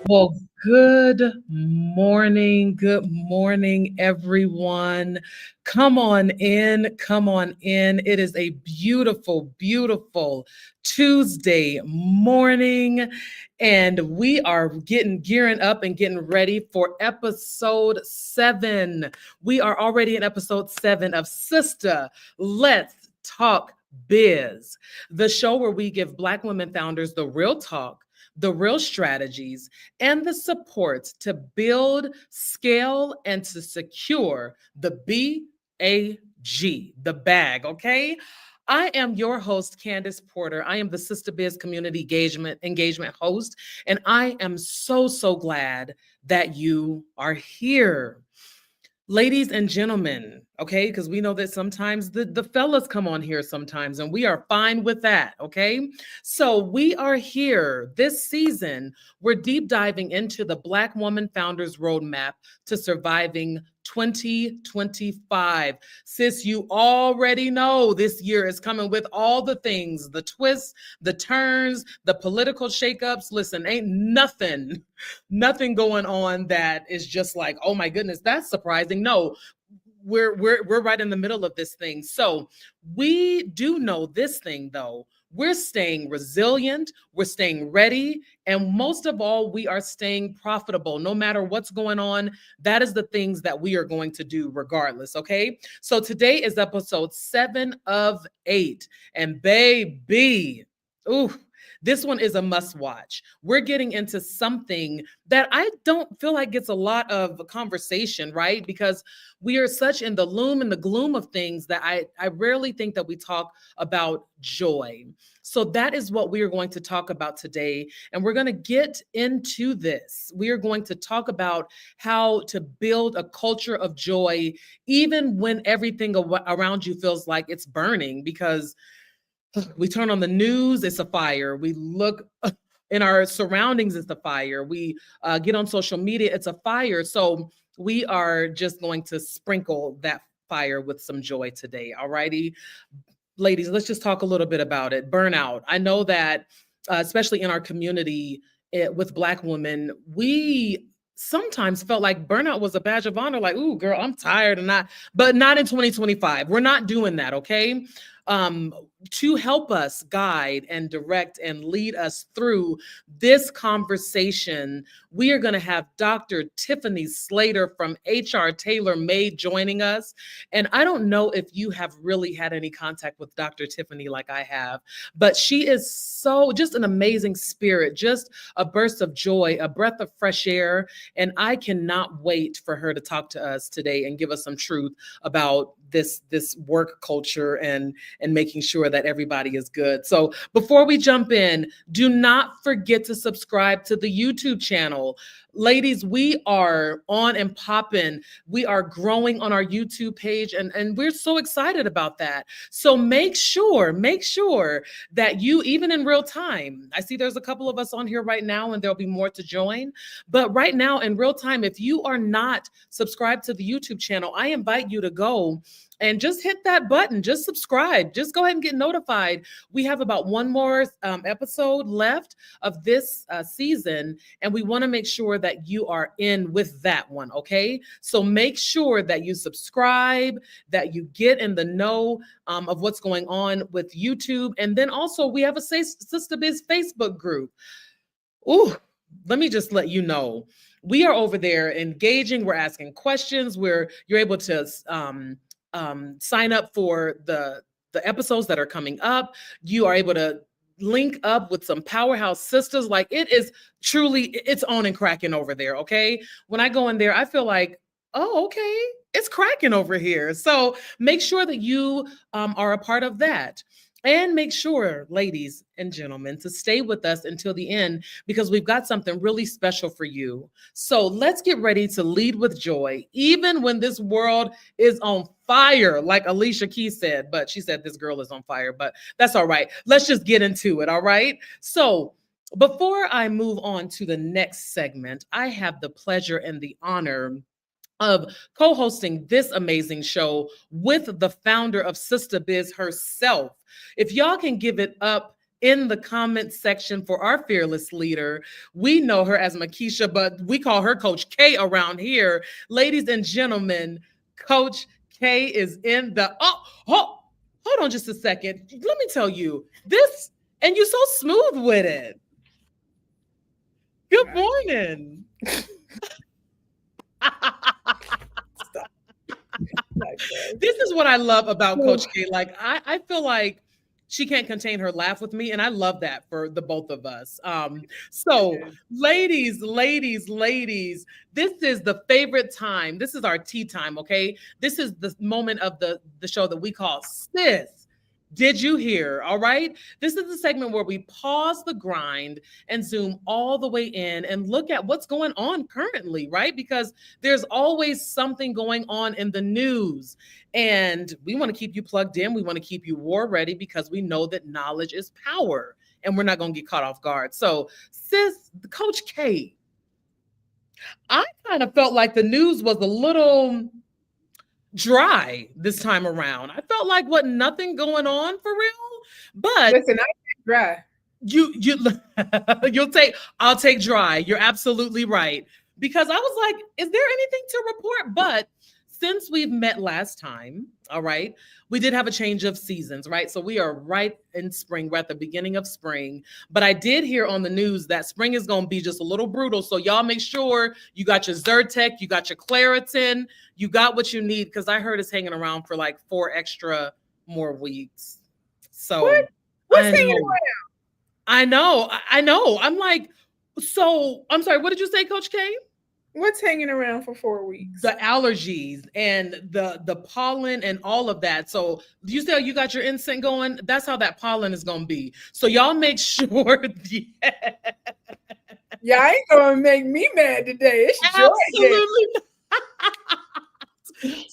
Well, good morning, everyone. Come on in, come on in. It is a beautiful, beautiful Tuesday morning, and we are gearing up and getting ready for episode 7. We are already in episode 7 of Sister Let's Talk Biz, the show where we give Black women founders the real talk, the real strategies, and the supports to build, scale, and to secure the BAG, the bag, okay? I am your host, Candace Porter. I am the Sister Biz Community Engagement host, and I am so glad that you are here. Ladies and gentlemen, okay, because we know that sometimes the fellas come on here sometimes, and we are fine with that, okay? So we are here this season. We're deep diving into the Black Woman Founders Roadmap to Surviving 2025. Sis, you already know this year is coming with all the things, the twists, the turns, the political shakeups. Listen, ain't nothing going on that is just like, oh my goodness, that's surprising. No, we're right in the middle of this thing. So we do know this thing though. We're staying resilient, we're staying ready, and most of all, we are staying profitable no matter what's going on. That is the things that we are going to do regardless, okay? So today is episode 7 of 8, and baby, ooh, this one is a must watch. We're getting into something that I don't feel like gets a lot of conversation, right? Because we are such in the loom and the gloom of things that I rarely think that we talk about joy. So that is what we are going to talk about today. And we're going to get into this. We are going to talk about how to build a culture of joy, even when everything around you feels like it's burning, because we turn on the news, it's a fire. We look in our surroundings, it's a fire. We get on social media, it's a fire. So we are just going to sprinkle that fire with some joy today. All righty. Ladies, let's just talk a little bit about it. Burnout. I know that, especially in our community with Black women, we sometimes felt like burnout was a badge of honor. Like, ooh, girl, I'm tired and not, but not in 2025. We're not doing that, okay? To help us guide and direct and lead us through this conversation, we are going to have Dr. Tiffany Slater from HR Tailormade joining us. And I don't know if you have really had any contact with Dr. Tiffany like I have, but she is so just an amazing spirit, just a burst of joy, a breath of fresh air. And I cannot wait for her to talk to us today and give us some truth about this work culture and making sure that everybody is good. So before we jump in, do not forget to subscribe to the YouTube channel. Ladies, we are on and popping. We are growing on our YouTube page, and we're so excited about that. So make sure that you, even in real time, I see there's a couple of us on here right now, and there'll be more to join. But right now, in real time, if you are not subscribed to the YouTube channel, I invite you to go and just hit that button, just subscribe, just go ahead and get notified. We have about one more episode left of this season, and we want to make sure that you are in with that one, okay? So make sure that you subscribe, that you get in the know of what's going on with YouTube. And then also we have a Sister Biz Facebook group. Ooh, let me just let you know. We are over there engaging, we're asking questions, you're able to sign up for the episodes that are coming up. You are able to link up with some powerhouse sisters. Like, it is truly, it's on and cracking over there, okay? When I go in there, I feel like, oh, okay, it's cracking over here. So make sure that you are a part of that. And make sure, ladies and gentlemen, to stay with us until the end, because we've got something really special for you. So let's get ready to lead with joy, even when this world is on fire, like Alicia Keys said. But she said this girl is on fire, but that's all right. Let's just get into it, all right? So before I move on to the next segment, I have the pleasure and the honor of co-hosting this amazing show with the founder of Sister Biz herself. If y'all can give it up in the comment section for our fearless leader. We know her as Makisha, but we call her Coach K around here. Ladies and gentlemen, Coach K is in the hold on just a second. Let me tell you this, and you're so smooth with it. Good morning. This is what I love about Coach K. Like, I feel like she can't contain her laugh with me, and I love that for the both of us. So, ladies, this is the favorite time. This is our tea time, okay? This is the moment of the show that we call Sis. Did you hear? All right. This is the segment where we pause the grind and zoom all the way in and look at what's going on currently, right? Because there's always something going on in the news. And we want to keep you plugged in. We want to keep you war ready because we know that knowledge is power and we're not going to get caught off guard. So, sis, Coach K, I kind of felt like the news was a little dry this time around. I felt like nothing going on for real. But listen, I take dry. I'll take dry. You're absolutely right. Because I was like, is there anything to report? But since we've met last time, all right, we did have a change of seasons, right? So we are right in spring. We're at the beginning of spring. But I did hear on the news that spring is going to be just a little brutal. So y'all make sure you got your Zyrtec, you got your Claritin, you got what you need, because I heard it's hanging around for like 4 extra more weeks. So what's hanging around? I know. I'm like, so I'm sorry, what did you say, Coach K? What's hanging around for 4 weeks? The allergies and the pollen and all of that. So you say you got your insect going. That's how that pollen is going to be. So y'all make sure. Y'all ain't going to make me mad today. It's absolutely.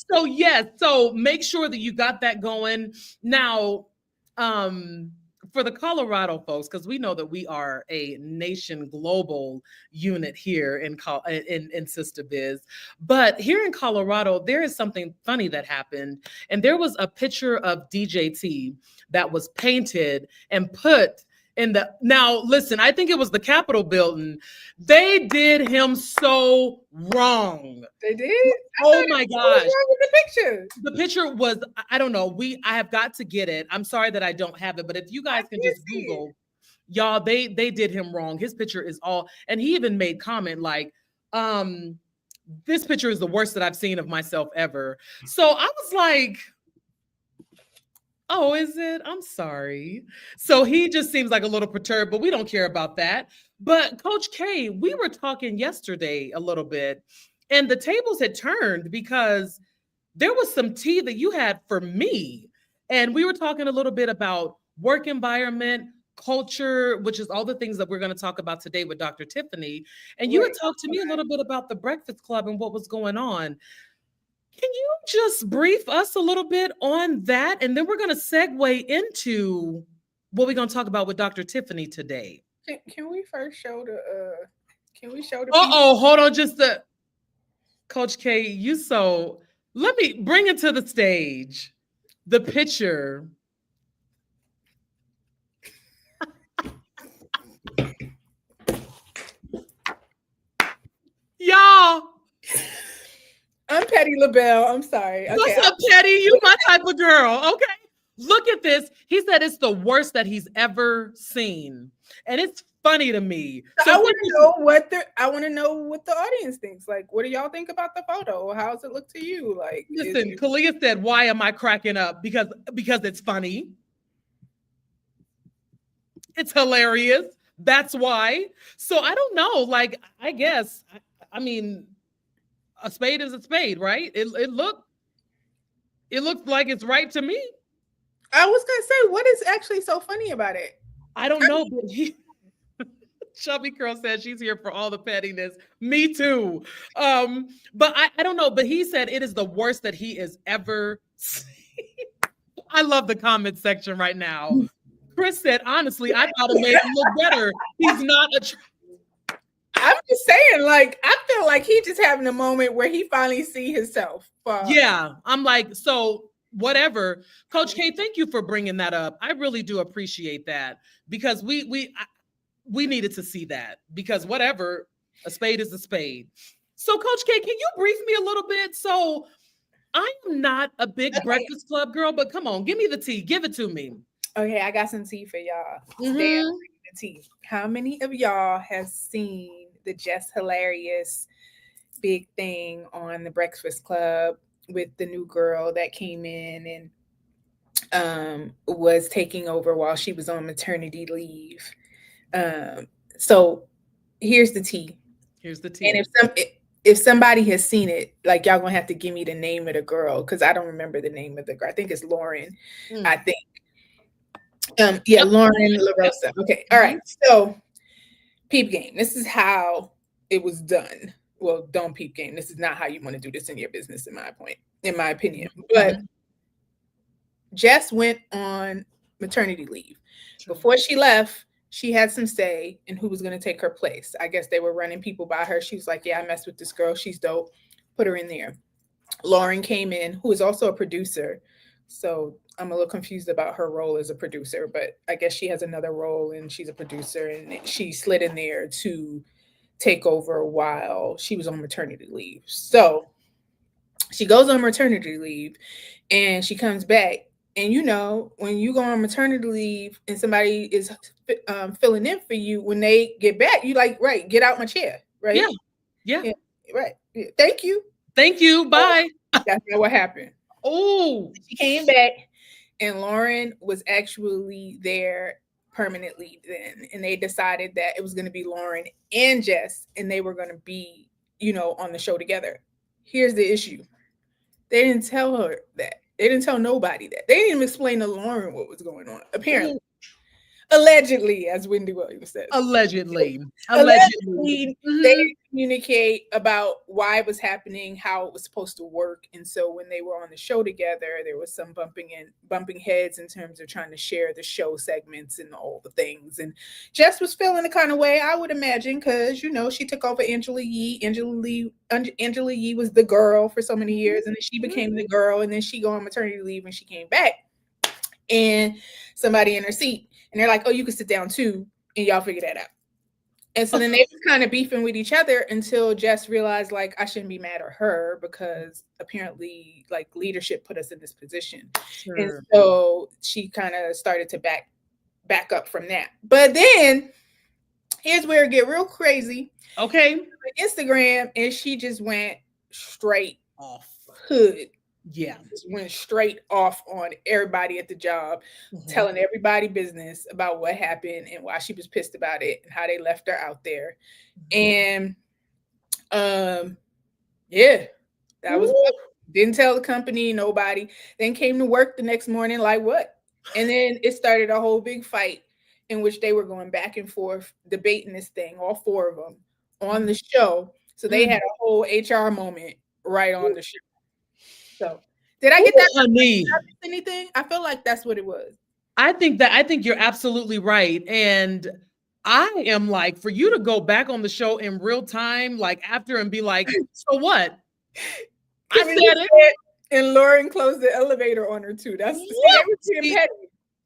So yes. So make sure that you got that going now. For the Colorado folks, because we know that we are a nation global unit here in Sister Biz. But here in Colorado, there is something funny that happened. And there was a picture of DJT that was painted and put in now listen, I think it was the Capitol building. They did him so wrong. They did? Oh my gosh. What was wrong with the picture? The picture was, I don't know. I have got to get it. I'm sorry that I don't have it, but if you guys can just Google, y'all, they did him wrong. His picture is all, and he even made comment like, this picture is the worst that I've seen of myself ever. So I was like, oh, is it? I'm sorry. So he just seems like a little perturbed, but we don't care about that. But Coach K, we were talking yesterday a little bit, and the tables had turned because there was some tea that you had for me. And we were talking a little bit about work environment, culture, which is all the things that we're going to talk about today with Dr. Tiffany. And you had talked to me a little bit about the Breakfast Club and what was going on. Can you just brief us a little bit on that? And then we're going to segue into what we're going to talk about with Dr. Tiffany today. Can we first show the hold on just a Coach K, let me bring it to the stage. The picture. Y'all. I'm Petty LaBelle. I'm sorry. Okay. What's up, Petty? You my type of girl. Okay. Look at this. He said it's the worst that he's ever seen. And it's funny to me. So I want to know what the audience thinks. Like, what do y'all think about the photo? How does it look to you? Like, listen, Kalia said, why am I cracking up? Because it's funny. It's hilarious. That's why. So I don't know. Like, I guess, I mean, a spade is a spade, right? It looks like it's right to me. I was gonna say, what is actually so funny about it? I don't know, but Chubby Girl said she's here for all the pettiness. Me too. But I don't know. But he said it is the worst that he has ever seen. I love the comment section right now. Chris said, honestly, I thought it made him look better. He's not I'm just saying, like, I feel like he's just having a moment where he finally see himself. Yeah, I'm like, so whatever. Coach K, thank you for bringing that up. I really do appreciate that because we needed to see that because whatever, a spade is a spade. So, Coach K, can you brief me a little bit? So, I am not a big Okay. Breakfast Club girl, but come on, give me the tea. Give it to me. Okay, I got some tea for y'all. Today I'm Mm-hmm. bringing the tea. How many of y'all have seen the Just Hilarious big thing on the Breakfast Club with the new girl that came in and was taking over while she was on maternity leave? Um, so here's the tea. Here's the And tea. if somebody has seen it, like y'all gonna have to give me the name of the girl because I don't remember the name of the girl. I think it's Lauren. I Mm. think. Yeah, Yep. Lauren Yep. LaRosa. Okay, all Mm-hmm. right. So peep game. This is how it was done. Well, don't peep game. This is not how you want to do this in your business, in my opinion. But Mm-hmm. Jess went on maternity leave. Sure. Before she left, she had some say in who was going to take her place. I guess they were running people by her. She was like, "Yeah, I messed with this girl. She's dope. Put her in there." Lauren came in, who is also a producer. So I'm a little confused about her role as a producer, but I guess she has another role and she's a producer and she slid in there to take over while she was on maternity leave. So she goes on maternity leave and she comes back. And you know, when you go on maternity leave and somebody is filling in for you, when they get back, you like, right, get out my chair, Yeah. right? Yeah. Yeah, right. Yeah, thank you. Thank you. Oh, Bye. that's not what happened. Oh, She came back and Lauren was actually there permanently then. And they decided that it was going to be Lauren and Jess and they were going to be, on the show together. Here's the issue. They didn't tell her that. They didn't tell nobody that. They didn't even explain to Lauren what was going on, apparently. oh, Allegedly, as Wendy Williams says. allegedly. Allegedly. Allegedly, they Mm-hmm. didn't communicate about why it was happening, how it was supposed to work. And so when they were on the show together, there was some bumping heads in terms of trying to share the show segments and all the things. And Jess was feeling the kind of way I would imagine, because she took over Angela Yee. Angela Yee was the girl for so many years, and then she became the girl, and then she go on maternity leave and she came back. And somebody in her seat, and they're like, "Oh, you can sit down too," and y'all figure that out. And so then they was kind of beefing with each other until Jess realized, like, I shouldn't be mad at her because apparently, like, leadership put us in this position. And Sure. so she kind of started to back up from that. But then here's where it get real crazy. Okay. Instagram, and she just went straight Off. hood. Yeah. Just went straight off on everybody at the job, Mhm. telling everybody business about what happened and why she was pissed about it and how they left her out there. And um yeah, that was Ooh. didn't tell the company, nobody. Then came to work the next morning like what? And then it started a whole big fight in which they were going back and forth debating this thing, all four of them on the show. So they Mm. had a whole HR moment right on the show. So did I Ooh, get that? honey. Anything? I feel like that's what it was. I think you're absolutely right. And I am like, for you to go back on the show in real time, like after and be like, so what? I Kimmy said it. said, and Lauren closed the elevator on her too. See, they What? were being See, petty.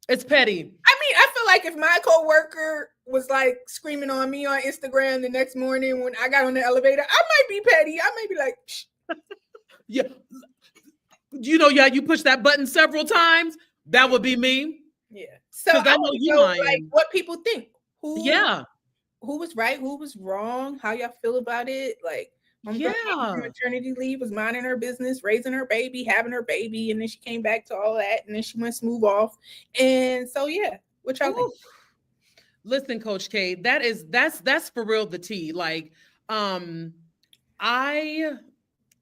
it's petty. I mean, I feel like if my coworker was like screaming on me on Instagram the next morning when I got on the elevator, I might be petty. I might be like, Psh. Yeah. Yeah, you push that button several times. That would be me. Yeah. So Because I I want know to you know like lying. what people think. Who Yeah. who was right, who was wrong, how y'all feel about it. Like homegirl came from Yeah. maternity leave, was minding her business, raising her baby, having her baby, and then she came back to all that, and then she went smooth off. And so yeah, what y'all think? Ooh. Listen, Coach K, that's for real the tea. Like, um, I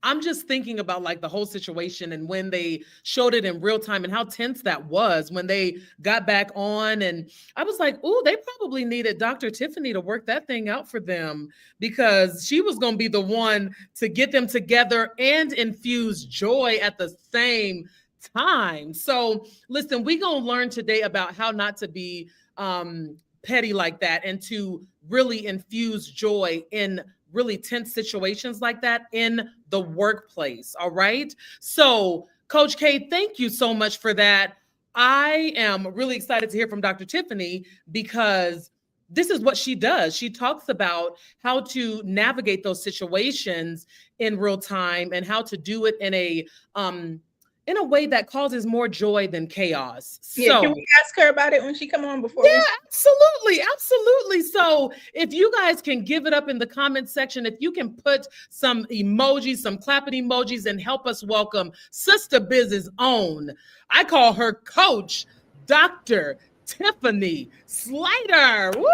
I'm just thinking about like the whole situation and when they showed it in real time and how tense that was when they got back on. And I was like, oh, they probably needed Dr. Tiffany to work that thing out for them because she was going to be the one to get them together and infuse joy at the same time. So, listen, we going to learn today about how not to be petty like that and to really infuse joy in really tense situations like that in the workplace. All right. So Coach K, thank you so much for that. I am really excited to hear from Dr. Tiffany because this is what she does. She talks about how to navigate those situations in real time and how to do it in a way that causes more joy than chaos. Yeah, can So, we ask her about it when she come on before we? yeah, absolutely. Absolutely. So if you guys can give it up in the comment section, if you can put some emojis, some clapping emojis, and help us welcome Sister Biz's own, I call her Coach Dr. Tiffany Slater. Woo!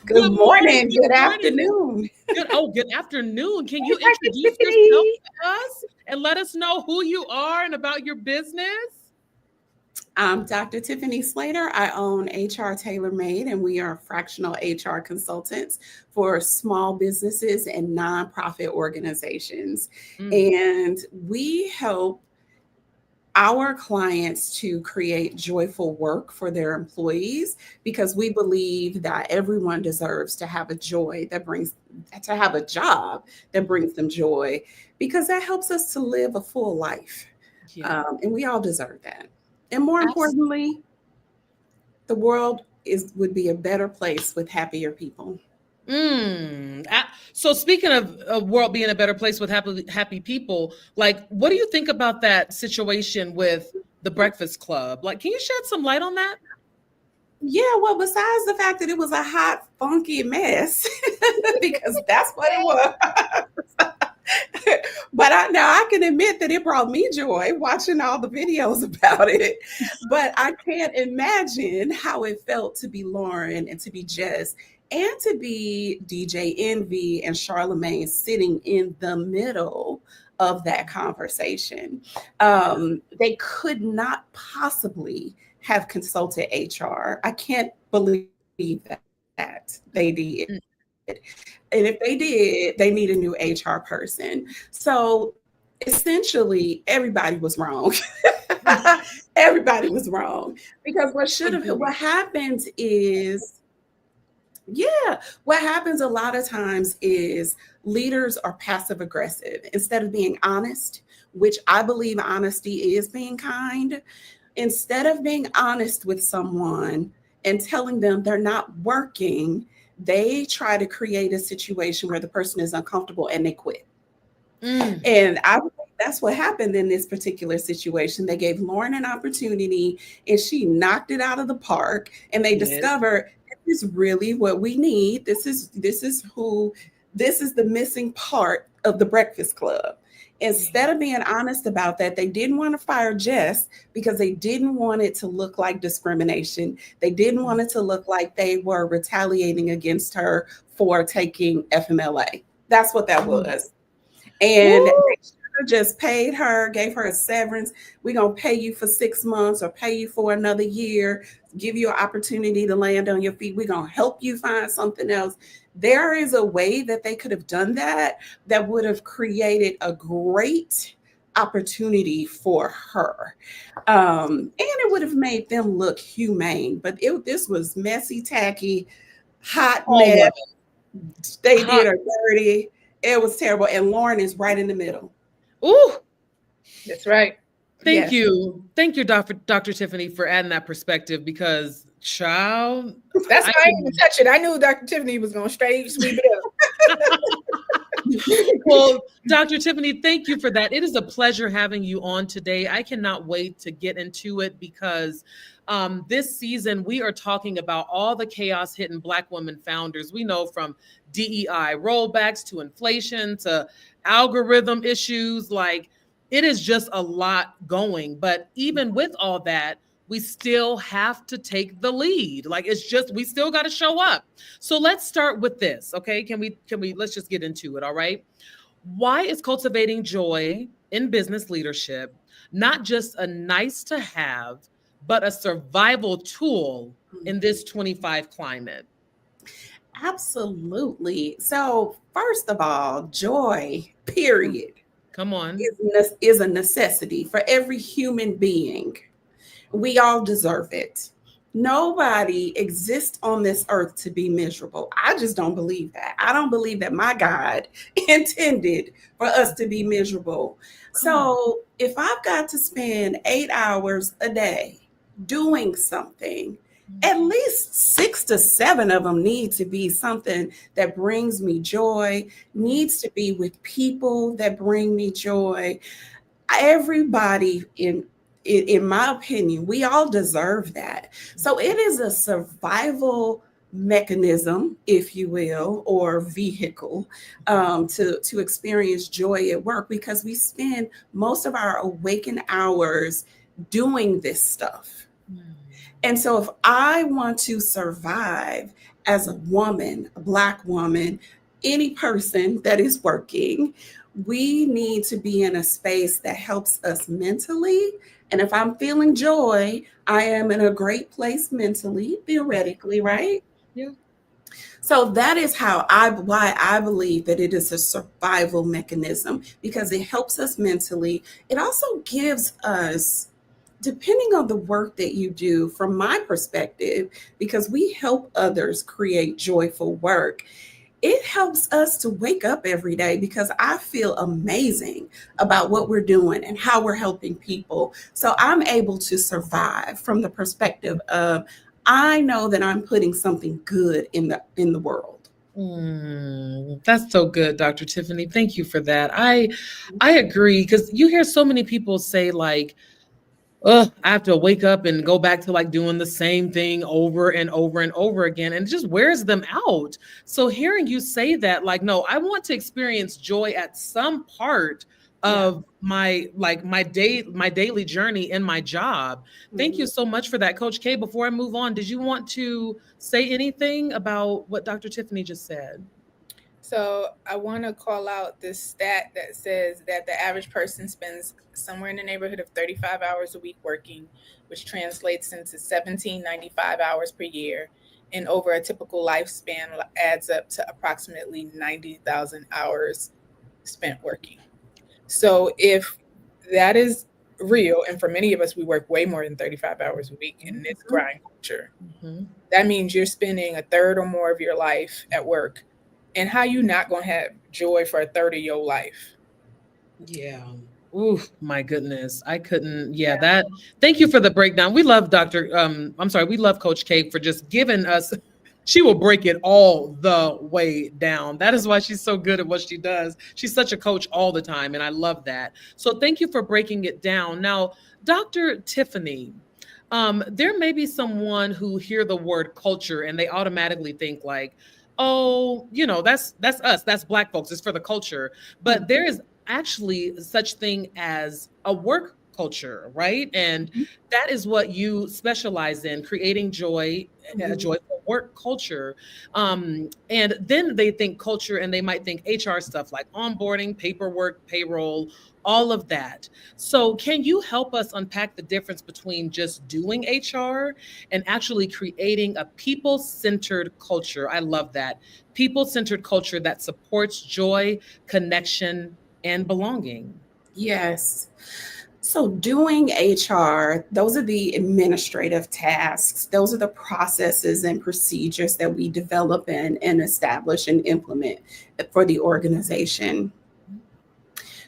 Good morning, good Morning. afternoon. Good afternoon. Can you Hey, Dr. introduce Tiffany. yourself to us and let us know who you are and about your business? I'm Dr. Tiffany Slater. I own HR Tailormade, and we are fractional HR consultants for small businesses and nonprofit organizations. Mm. And we help our clients to create joyful work for their employees because we believe that everyone deserves to have a have a job that brings them joy, because that helps us to live a full life. Yeah. And we all deserve that. And more importantly, the world would be a better place with happier people. So speaking of a world being a better place with happy people, like what do you think about that situation with the Breakfast Club? Like, can you shed some light on that? Yeah, well, besides the fact that it was a hot, funky mess, because that's what it was. But I can admit that it brought me joy watching all the videos about it. But I can't imagine how it felt to be Lauren and to be Jess and to be DJ Envy and Charlemagne sitting in the middle of that conversation. They could not possibly have consulted HR. I can't believe that they did. And if they did, they need a new HR person. So essentially, everybody was wrong. Everybody was wrong, because what happens is, yeah, what happens a lot of times is leaders are passive aggressive instead of being honest, which I believe honesty is being kind. Instead of being honest with someone and telling them they're not working, they try to create a situation where the person is uncomfortable and they quit. And I think that's what happened in this particular situation. They gave Lauren an opportunity and she knocked it out of the park, and they discovered this is really what we need. This is the missing part of the Breakfast Club. Instead of being honest about that, they didn't want to fire Jess because they didn't want it to look like discrimination. They didn't want it to look like they were retaliating against her for taking FMLA. That's what that was. And they should have just paid her, gave her a severance. We're going to pay you for 6 months or pay you for another year, give you an opportunity to land on your feet. We're going to help you find something else. There is a way that they could have done that would have created a great opportunity for her. And it would have made them look humane. But this was messy, tacky, hot mess. They did her dirty. It was terrible. And Lauren is right in the middle. Ooh. That's right. Thank you. Thank you, Dr. Tiffany, for adding that perspective, because child. That's why I didn't even touch it. I knew Dr. Tiffany was going to straight sweep it up. Well, Dr. Tiffany, thank you for that. It is a pleasure having you on today. I cannot wait to get into it because this season we are talking about all the chaos hitting Black women founders. We know from DEI rollbacks to inflation to algorithm issues. Like, it is just a lot going. But even with all that, we still have to take the lead. Like, it's just, we still got to show up. So let's start with this. Okay. Let's just get into it. All right. Why is cultivating joy in business leadership not just a nice to have, but a survival tool in this 25 climate? Absolutely. So first of all, joy, period. Come on. Is a necessity for every human being. We all deserve it. Nobody exists on this earth to be miserable. I just don't believe that. I don't believe that my God intended for us to be miserable. Come on. So if I've got to spend 8 hours a day doing something, at least 6 to 7 of them need to be something that brings me joy, needs to be with people that bring me joy. Everybody in my opinion, we all deserve that. So it is a survival mechanism, if you will, or vehicle, to experience joy at work, because we spend most of our awakened hours doing this stuff. And so if I want to survive as a woman, a Black woman, any person that is working, we need to be in a space that helps us mentally. And if I'm feeling joy, I am in a great place mentally, theoretically, right? Yeah. So that is why I believe that it is a survival mechanism, because it helps us mentally. It also gives us, depending on the work that you do, from my perspective, because we help others create joyful work, it helps us to wake up every day because I feel amazing about what we're doing and how we're helping people. So I'm able to survive from the perspective of, I know that I'm putting something good in the world. That's so good, Dr. Tiffany. Thank you for that. I agree, because you hear so many people say like, "Ugh, I have to wake up and go back to like doing the same thing over and over and over again," and it just wears them out. So hearing you say that, like, no, I want to experience joy at some part Yeah. of my daily journey in my job. Thank you Mhm. so much for that, Coach K. Before I move on, did you want to say anything about what Dr. Tiffany just said? So I want to call out this stat that says that the average person spends somewhere in the neighborhood of 35 hours a week working, which translates into 1795 hours per year. And over a typical lifespan adds up to approximately 90,000 hours spent working. So if that is real, and for many of us, we work way more than 35 hours a week in this grind culture, Mhm. that means you're spending a third or more of your life at work. And how you not gonna have joy for a third of your life? Yeah. Ooh, my goodness. I couldn't. Yeah, that. Thank you for the breakdown. We love Dr. I'm sorry, we love Coach K for just giving us, she will break it all the way down. That is why she's so good at what she does. She's such a coach all the time, and I love that. So thank you for breaking it down. Now, Dr. Tiffany, there may be someone who hear the word culture and they automatically think like, oh, that's us, that's Black folks, it's for the culture. But there is actually such thing as a work culture, right? And Mhm. that is what you specialize in, creating joy, a Mhm. joyful work culture. And then they think culture and they might think HR stuff like onboarding, paperwork, payroll, all of that. So, can you help us unpack the difference between just doing HR and actually creating a people centered culture? I love that. People centered culture that supports joy, connection, and belonging. Yes. So, doing HR, those are the administrative tasks. Those are the processes and procedures that we develop and establish and implement for the organization.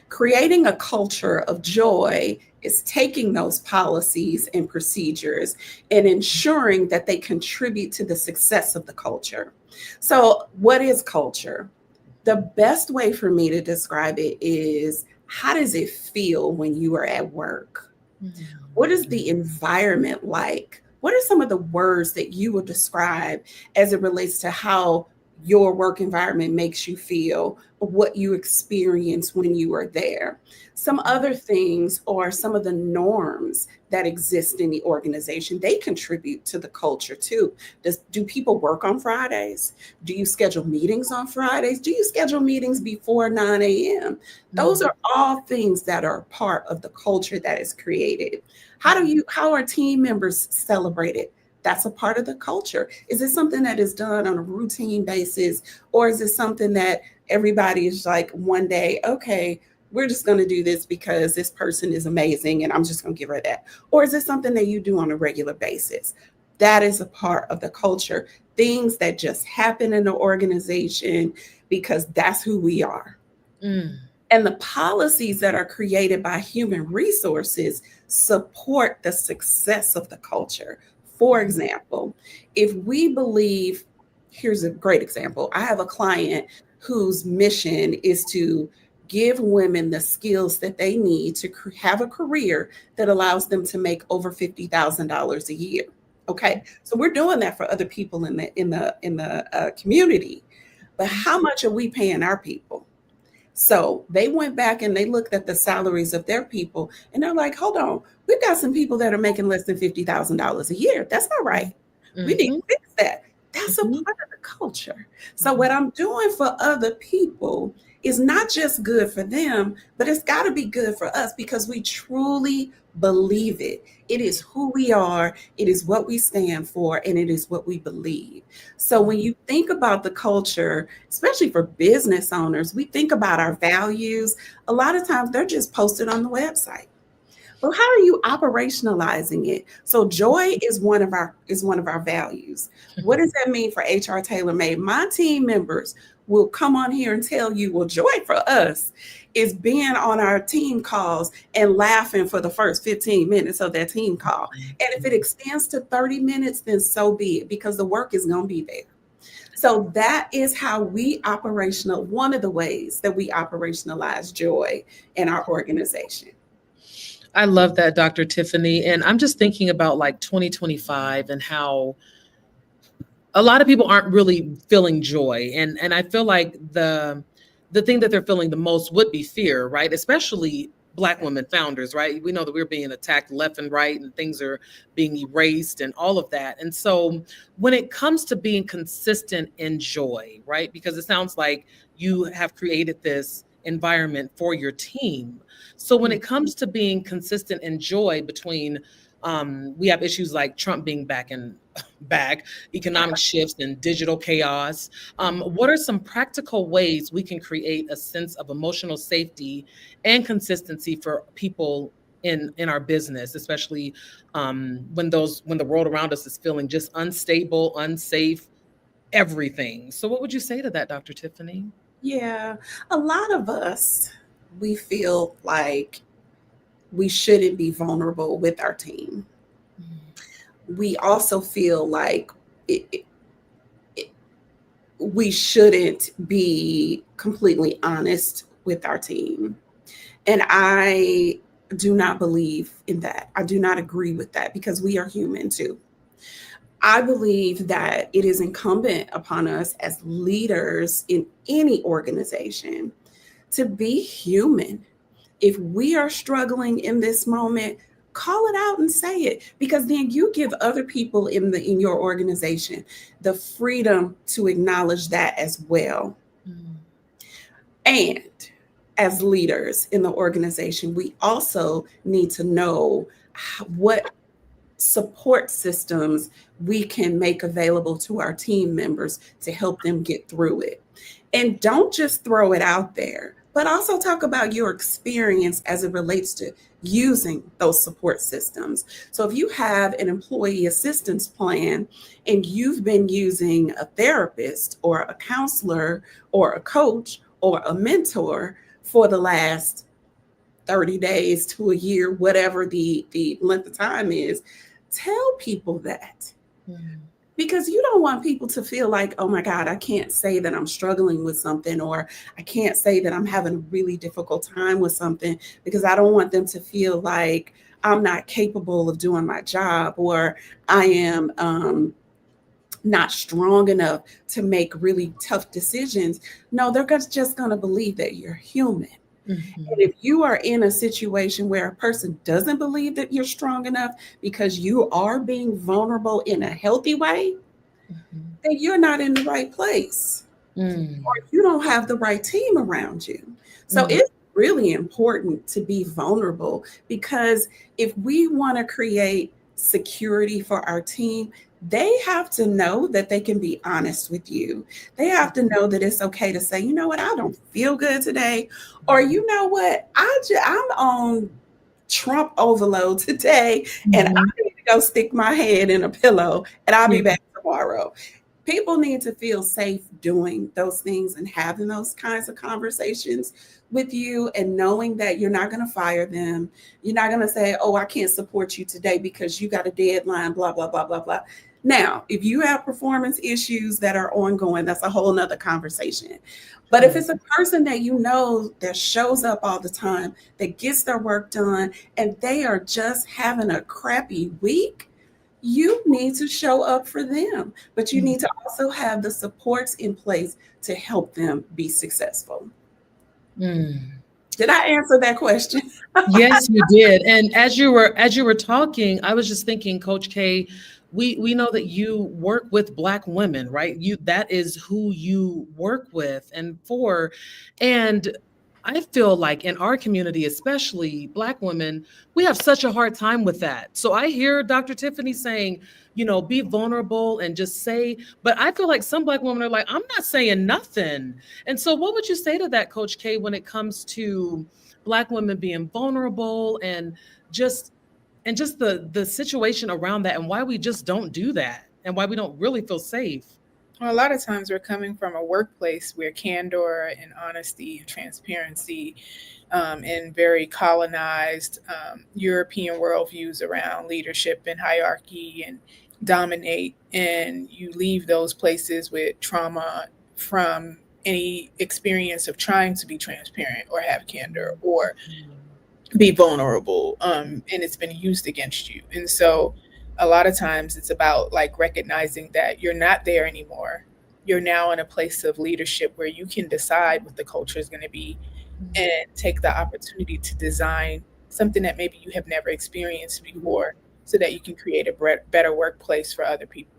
Creating a culture of joy is taking those policies and procedures and ensuring that they contribute to the success of the culture. So, what is culture? The best way for me to describe it is, how does it feel when you are at work? What is the environment like? What are some of the words that you would describe as it relates to how your work environment makes you feel, or what you experience when you are there? Some other things, or some of the norms that exist in the organization, they contribute to the culture too. Do people work on Fridays? Do you schedule meetings on Fridays? Do you schedule meetings before 9 a.m.? Those are all things that are part of the culture that is created. How are team members celebrated? That's a part of the culture. Is it something that is done on a routine basis, or is it something that everybody is like one day, okay, we're just going to do this because this person is amazing and I'm just going to give her that? Or is it something that you do on a regular basis? That is a part of the culture. Things that just happen in the organization because that's who we are. Mm. And the policies that are created by human resources support the success of the culture. For example, if we believe, here's a great example. I have a client whose mission is to give women the skills that they need to have a career that allows them to make over $50,000 a year. Okay, so we're doing that for other people in the community, but how much are we paying our people? So they went back and they looked at the salaries of their people and they're like, hold on, we've got some people that are making less than $50,000 a year. That's not right. We need to Mhm. fix that. That's a Mhm. part of the culture. So what I'm doing for other people is not just good for them, but it's got to be good for us because we truly believe it. It is who we are, it is what we stand for, and it is what we believe. So when you think about the culture, especially for business owners, we think about our values. A lot of times they're just posted on the website. Well, how are you operationalizing it? So joy is one of our values. What does that mean for HR Tailormade? My team members will come on here and tell you, well, joy for us is being on our team calls and laughing for the first 15 minutes of that team call. And if it extends to 30 minutes, then so be it, because the work is going to be there. So that is how one of the ways that we operationalize joy in our organization. I love that, Dr. Tiffany. And I'm just thinking about like 2025 and how a lot of people aren't really feeling joy. And I feel like the thing that they're feeling the most would be fear, right? Especially Black women founders, right? We know that we're being attacked left and right and things are being erased and all of that. And so when it comes to being consistent in joy, right? Because it sounds like you have created this environment for your team. So when it comes to being consistent in joy between we have issues like Trump being back, economic shifts and digital chaos. What are some practical ways we can create a sense of emotional safety and consistency for people in our business, especially when the world around us is feeling just unstable, unsafe, everything. So, what would you say to that, Dr. Tiffany? Yeah, a lot of us, we feel like we shouldn't be vulnerable with our team. We also feel like it, we shouldn't be completely honest with our team. And I do not believe in that. I do not agree with that because we are human too. I believe that it is incumbent upon us as leaders in any organization to be human. If we are struggling in this moment, call it out and say it, because then you give other people in your organization the freedom to acknowledge that as well. And as leaders in the organization, we also need to know what support systems we can make available to our team members to help them get through it. And don't just throw it out there, but also talk about your experience as it relates to using those support systems. So if you have an employee assistance plan and you've been using a therapist or a counselor or a coach or a mentor for the last 30 days to a year, whatever the length of time is, tell people that. Because you don't want people to feel like, oh my God, I can't say that I'm struggling with something, or I can't say that I'm having a really difficult time with something, because I don't want them to feel like I'm not capable of doing my job, or I am not strong enough to make really tough decisions. No, they're just going to believe that you're human. And if you are in a situation where a person doesn't believe that you're strong enough because you are being vulnerable in a healthy way, then you're not in the right place, or you don't have the right team around you. So it's really important to be vulnerable, because if we want to create security for our team, they have to know that they can be honest with you. They have to know that it's okay to say, you know what, I don't feel good today. Or you know what, I'm on Trump overload today and I need go stick my head in a pillow and I'll be Yeah. back tomorrow. People need to feel safe doing those things and having those kinds of conversations with you and knowing that you're not going to fire them. You're not going to say, oh, I can't support you today because you got a deadline, blah, blah, blah, blah, blah. Now, if you have performance issues that are ongoing, that's a whole nother conversation. But if it's a person that you know that shows up all the time, that gets their work done, and they are just having a crappy week, you need to show up for them. But you need to also have the supports in place to help them be successful. Mm. Did I answer that question? Yes, you did. And as you were talking, I was just thinking, Coach K, we know that you work with Black women, right? You that is who you work with and for. And I feel like in our community, especially Black women, we have such a hard time with that. So I hear Dr. Tiffany saying, be vulnerable and just say, but I feel like some Black women are like, I'm not saying nothing. And so what would you say to that, Coach K, when it comes to Black women being vulnerable just just the situation around that and why we just don't do that and why we don't really feel safe? Well, a lot of times we're coming from a workplace where candor and honesty and transparency and very colonized European worldviews around leadership and hierarchy and dominate. And you leave those places with trauma from any experience of trying to be transparent or have candor or be vulnerable, and it's been used against you. And so a lot of times it's about like recognizing that you're not there anymore. You're now in a place of leadership where you can decide what the culture is going to be and take the opportunity to design something that maybe you have never experienced before so that you can create a better workplace for other people.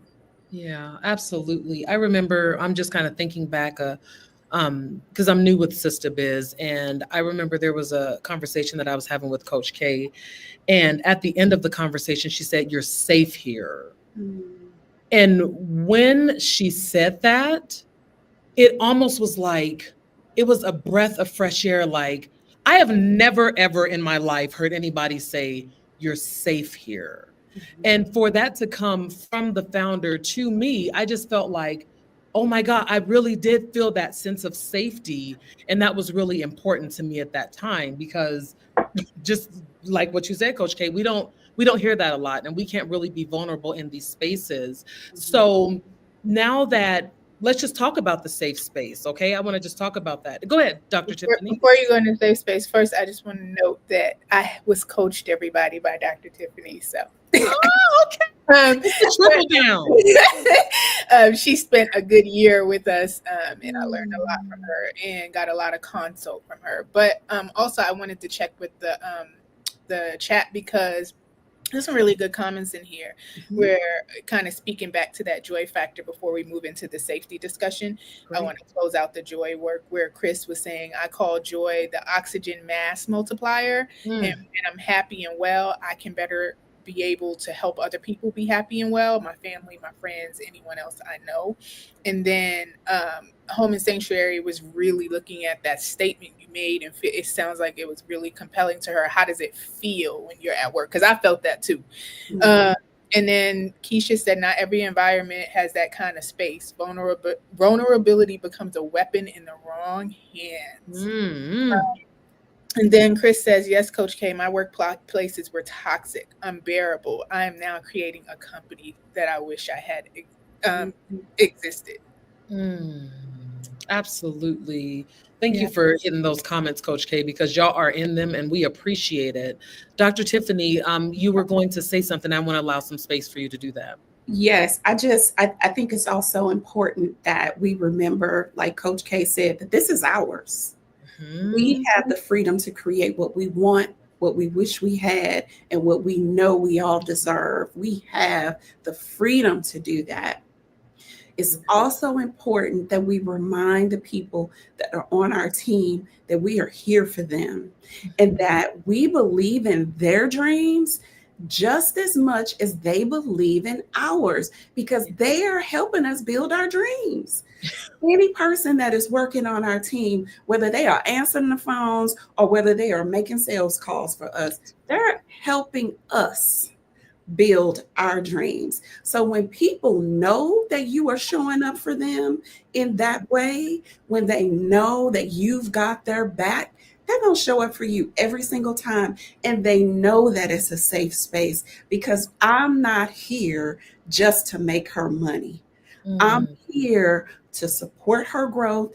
Yeah, absolutely. I remember, I'm just kind of thinking back, because I'm new with Sister Biz, and I remember there was a conversation that I was having with Coach K, and at the end of the conversation, she said, "You're safe here." Mm. And when she said that, it almost was like it was a breath of fresh air. Like, I have never, ever in my life heard anybody say, "You're safe here." And for that to come from the founder to me, I just felt like, oh my God, I really did feel that sense of safety. And that was really important to me at that time because just like what you said, Coach K, we don't hear that a lot and we can't really be vulnerable in these spaces. So now that let's just talk about the safe space, okay? I want to just talk about that. Go ahead, Dr. Tiffany. Before you go into safe space, first, I just want to note that I was coached everybody by Dr. Tiffany. So, Oh, okay. It's a triple down. she spent a good year with us, and I learned a lot from her and got a lot of consult from her. But also, I wanted to check with the chat because there's some really good comments in here. We're kind of speaking back to that joy factor before we move into the safety discussion. Great. I want to close out the joy work where Chris was saying, I call joy the oxygen mass multiplier. And when I'm happy and well, I can better be able to help other people be happy and well, my family, my friends, anyone else I know. And then Home and Sanctuary was really looking at that statement you made, and it sounds like it was really compelling to her. How does it feel when you're at work? Because I felt that too. And then Keisha said, not every environment has that kind of space. Vulnerability becomes a weapon in the wrong hands. And then Chris says, yes, Coach K, my workplaces were toxic, unbearable. I am now creating a company that I wish I had existed. Absolutely. Thank you for hitting those comments, Coach K, because y'all are in them and we appreciate it. Dr. Tiffany, you were going to say something. I want to allow some space for you to do that. Yes, I think it's also important that we remember, like Coach K said, that this is ours. We have the freedom to create what we want, what we wish we had, and what we know we all deserve. We have the freedom to do that. It's also important that we remind the people that are on our team that we are here for them and that we believe in their dreams just as much as they believe in ours, because they are helping us build our dreams. Any person that is working on our team, whether they are answering the phones or whether they are making sales calls for us, they're helping us build our dreams. So when people know that you are showing up for them in that way, when they know that you've got their back, they're going to show up for you every single time. And they know that it's a safe space because I'm not here just to make her money. I'm Mm. here to support her growth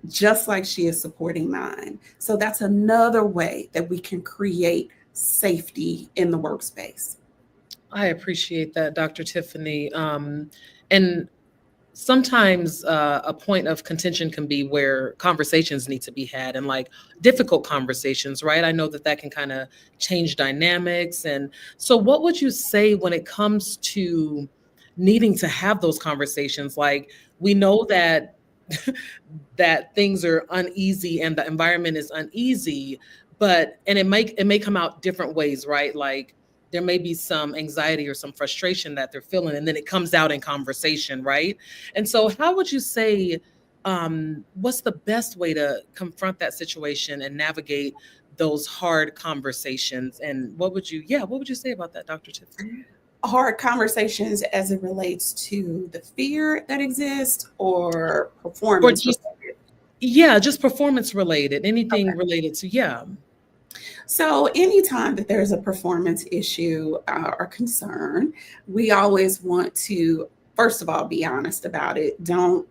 just like she is supporting mine. So that's another way that we can create safety in the workspace. I appreciate that, Dr. Tiffany. And sometimes a point of contention can be where conversations need to be had, and like difficult conversations, right? I know that that can kind of change dynamics. And so what would you say when it comes to needing to have those conversations? Like, we know that that things are uneasy and the environment is uneasy, but and it may come out different ways, right? Like, there may be some anxiety or some frustration that they're feeling, and then it comes out in conversation, right? And so how would you say, what's the best way to confront that situation and navigate those hard conversations? And what would you say about that, Dr. Tiffany? Hard conversations as it relates to the fear that exists or Or performance just, related. yeah, just performance related, anything Okay. related to, yeah. So, anytime that there's a performance issue or concern, we always want to, first of all, be honest about it. Don't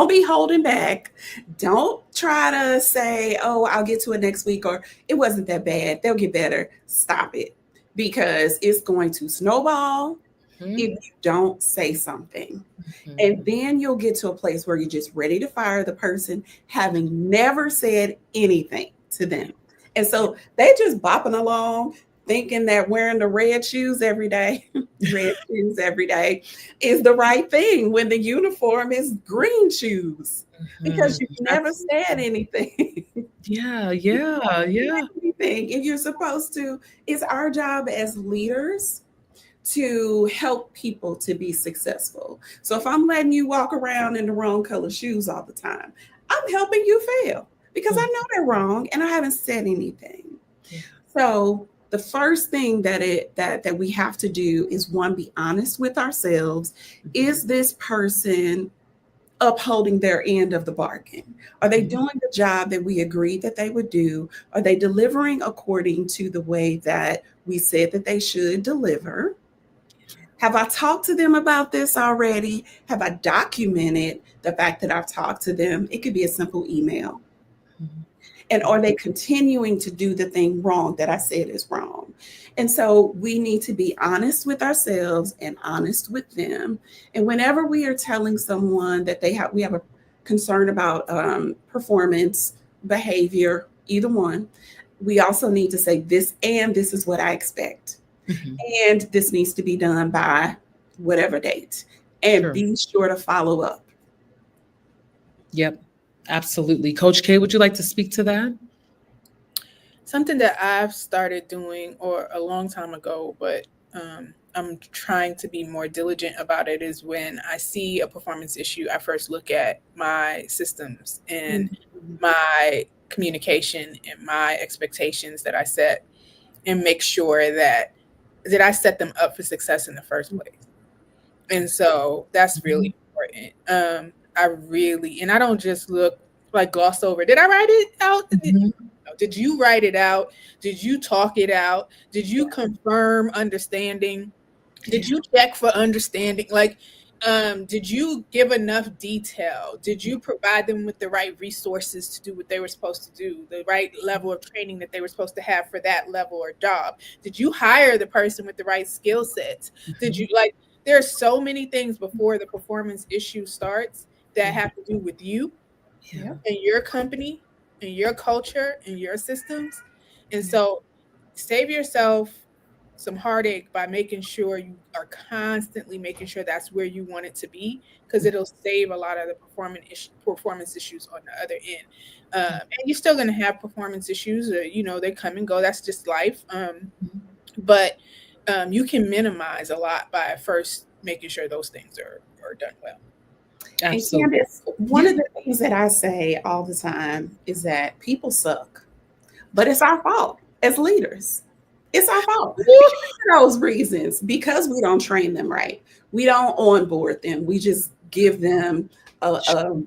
be holding back. Don't try to say, oh, I'll get to it next week, or it wasn't that bad. They'll get better. Stop it, because it's going to snowball if Mhm, you don't say something. mhm. And then you'll get to a place where you're just ready to fire the person, having never said anything to them. And so they just bopping along, thinking that wearing the red shoes every day, red shoes every day, is the right thing when the uniform is green shoes because Mhm. you've never said Absolutely. anything. Yeah, You've yeah, never yeah. said anything. If you're supposed to, it's our job as leaders to help people to be successful. So if I'm letting you walk around in the wrong color shoes all the time, I'm helping you fail because I Mm, know they're wrong and I haven't said anything. yeah. So the first thing that we have to do is, one, be honest with ourselves. Mhm, Is this person upholding their end of the bargain? Are they mhm, doing the job that we agreed that they would do? Are they delivering according to the way that we said that they should deliver? Have I talked to them about this already? Have I documented the fact that I've talked to them? It could be a simple email. mhm, And mhm, are they continuing to do the thing wrong that I said is wrong? And so we need to be honest with ourselves and honest with them. And whenever we are telling someone that we have a concern about performance, behavior, either one, we also need to say this, and this is what I expect, mhm. and this needs to be done by whatever date, and Sure. be sure to follow up. Yep. Absolutely. Coach K, would you like to speak to that? Something that I've started doing or a long time ago, but I'm trying to be more diligent about it, is when I see a performance issue, I first look at my systems and Mhm. my communication and my expectations that I set, and make sure that I set them up for success in the first place. And so that's Mhm, really important. I really, and I don't just look like gloss over. Did I write it out? mhm. Did you write it out? Did you talk it out? Did you confirm understanding? Did Yeah. you check for understanding? Like, did you give enough detail? Did you provide them with the right resources to do what they were supposed to do, the right level of training that they were supposed to have for that level or job? Did you hire the person with the right skill sets? Did you, Mhm. like, there's so many things before the performance issue starts that Yeah. have to do with you Yeah. Yep. and your company and your culture and your systems. And Yeah. so save yourself some heartache by making sure you are constantly making sure that's where you want it to be, because it'll save a lot of the performance issues on the other end. And you're still going to have performance issues, they come and go. That's just life. Mhm. But you can minimize a lot by first making sure those things are done well. And Absolutely. Candace, one Yeah. of the things that I say all the time is that people suck, but it's our fault as leaders. It's our fault Woo! because of those reasons. Because we don't train them right. We don't onboard them. We just give them a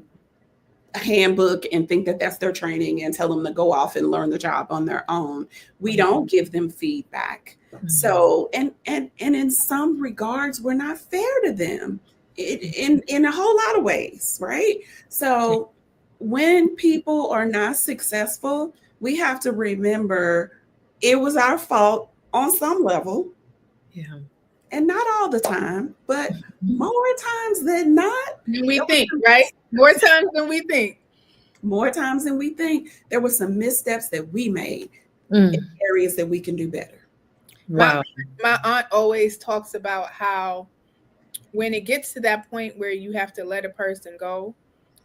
handbook and think that that's their training and tell them to go off and learn the job on their own. We don't give them feedback. So and in some regards we're not fair to them in a whole lot of ways, right? So when people are not successful, we have to remember it was our fault on some level, Yeah. and not all the time, but more times than not, We think, right? More times than we think. more times than we think, there were some missteps that we made Mm. in areas that we can do better. Wow. My aunt always talks about how when it gets to that point where you have to let a person go,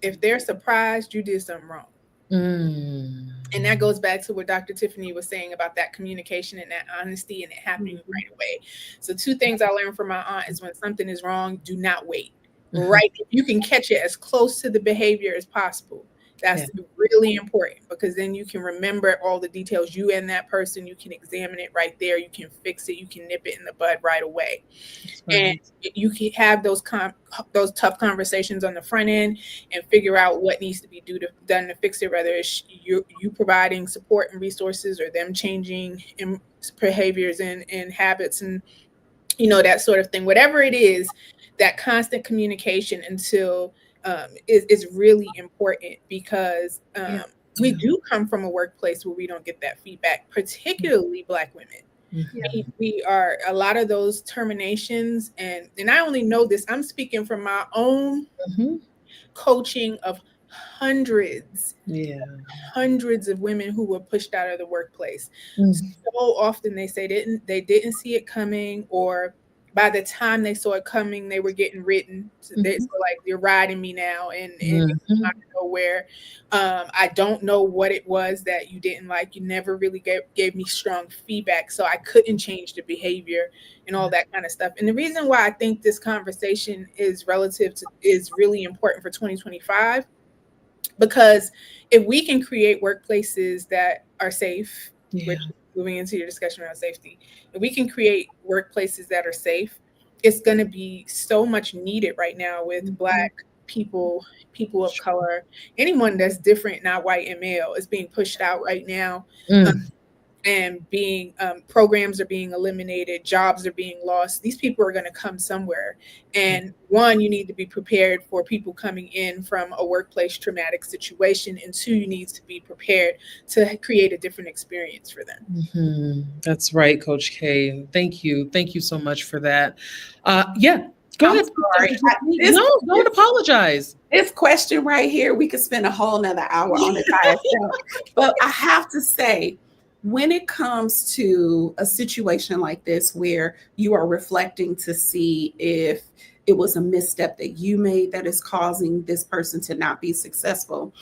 if they're surprised, you did something wrong. Mm. And that goes back to what Dr. Tiffany was saying about that communication and that honesty and it happening right away. So 2 things I learned from my aunt is when something is wrong, do not wait. Right? If you can catch it as close to the behavior as possible. That's really important because then you can remember all the details. You and that person, you can examine it right there. You can fix it. You can nip it in the bud right away. And you can have those tough conversations on the front end and figure out what needs to be done to fix it, whether it's you providing support and resources or them changing in behaviors and habits and that sort of thing. Whatever it is, that constant communication until is really important because we do come from a workplace where we don't get that feedback, particularly Black women. We are a lot of those terminations, and I only know this. I'm speaking from my own coaching of hundreds of women who were pushed out of the workplace. So often they say they didn't see it coming, or by the time they saw it coming, they were getting written. So they're like, you're riding me now, and it's out of nowhere. I don't know what it was that you didn't like. You never really gave me strong feedback, so I couldn't change the behavior and all that kind of stuff. And the reason why I think this conversation is really important for 2025, because if we can create workplaces that are safe, which moving into your discussion around safety, if we can create workplaces that are safe, it's going to be so much needed right now with Black people of color, anyone that's different, not white and male, is being pushed out right now. And being programs are being eliminated, jobs are being lost. These people are going to come somewhere. And 1, you need to be prepared for people coming in from a workplace traumatic situation. And 2, you need to be prepared to create a different experience for them. That's right, Coach K. Thank you. Thank you so much for that. Go ahead. Sorry. No, don't apologize. This question right here, we could spend a whole nother hour on it by itself. But I have to say, when it comes to a situation like this where you are reflecting to see if it was a misstep that you made that is causing this person to not be successful,